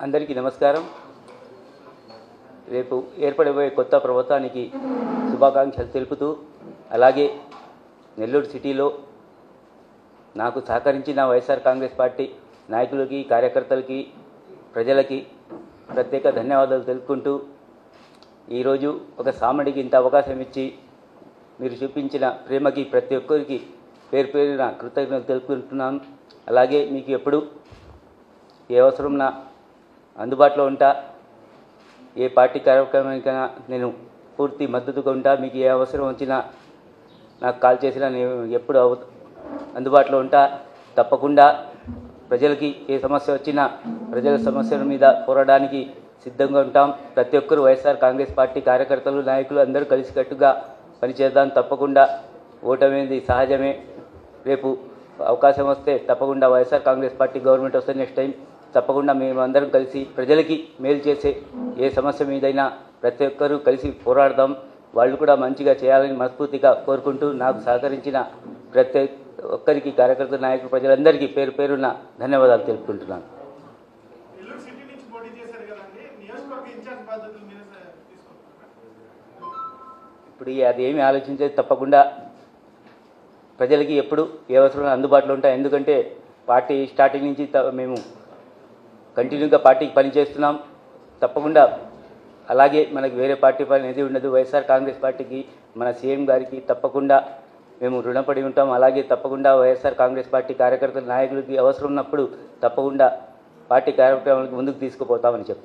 అందరికీ నమస్కారం. రేపు ఏర్పడబోయే కొత్త ప్రభుత్వానికి శుభాకాంక్షలు తెలుపుతూ, అలాగే నెల్లూరు సిటీలో నాకు సహకరించిన వైఎస్ఆర్ కాంగ్రెస్ పార్టీ నాయకులకి, కార్యకర్తలకి, ప్రజలకి ప్రత్యేక ధన్యవాదాలు తెలుపుకుంటూ, ఈరోజు ఒక సామాన్యుడికి ఇంత అవకాశం ఇచ్చి మీరు చూపించిన ప్రేమకి ప్రతి ఒక్కరికి పేరు పేరున కృతజ్ఞతలు తెలుపుకుంటున్నాను. అలాగే మీకు ఎప్పుడు ఏ అవసరంనా అందుబాటులో ఉంటా, ఏ పార్టీ కార్యక్రమానికైనా నేను పూర్తి మద్దతుగా ఉంటా. మీకు ఏ అవసరం వచ్చినా నాకు కాల్ చేసినా నేను ఎప్పుడు అందుబాటులో ఉంటా. తప్పకుండా ప్రజలకి ఏ సమస్య వచ్చినా ప్రజల సమస్యల మీద పోరాడడానికి సిద్ధంగా ఉంటాం. ప్రతి ఒక్కరు వైఎస్ఆర్ కాంగ్రెస్ పార్టీ కార్యకర్తలు, నాయకులు అందరూ కలిసికట్టుగా పనిచేద్దాం. తప్పకుండా ఓటమేది సహజమే. రేపు అవకాశం వస్తే తప్పకుండా వైఎస్ఆర్ కాంగ్రెస్ పార్టీ గవర్నమెంట్ వస్తే నెక్స్ట్ టైం తప్పకుండా మేము అందరం కలిసి ప్రజలకి మేలు చేసే ఏ సమస్య మీదైనా ప్రతి ఒక్కరూ కలిసి పోరాడదాం. వాళ్ళు కూడా మంచిగా చేయాలని మనస్ఫూర్తిగా కోరుకుంటూ, నాకు సహకరించిన ప్రతి ఒక్కరికి, కార్యకర్తల, నాయకులు, ప్రజలందరికీ పేరు పేరున ధన్యవాదాలు తెలుపుకుంటున్నాను. ఇప్పుడు అది ఏమి ఆలోచించేది, తప్పకుండా ప్రజలకి ఎప్పుడు ఏ అవసరం అందుబాటులో ఉంటాయి. ఎందుకంటే పార్టీ స్టార్టింగ్ నుంచి మేము కంటిన్యూగా పార్టీకి పనిచేస్తున్నాం. తప్పకుండా అలాగే మనకి వేరే పార్టీ పని ఏది ఉండదు. వైఎస్ఆర్ కాంగ్రెస్ పార్టీకి, మన సీఎం గారికి తప్పకుండా మేము రుణపడి ఉంటాం. అలాగే తప్పకుండా వైఎస్ఆర్ కాంగ్రెస్ పార్టీ కార్యకర్తల, నాయకులకి అవసరం ఉన్నప్పుడు తప్పకుండా పార్టీ కార్యక్రమాలకు ముందుకు తీసుకుపోతామని చెప్తాం.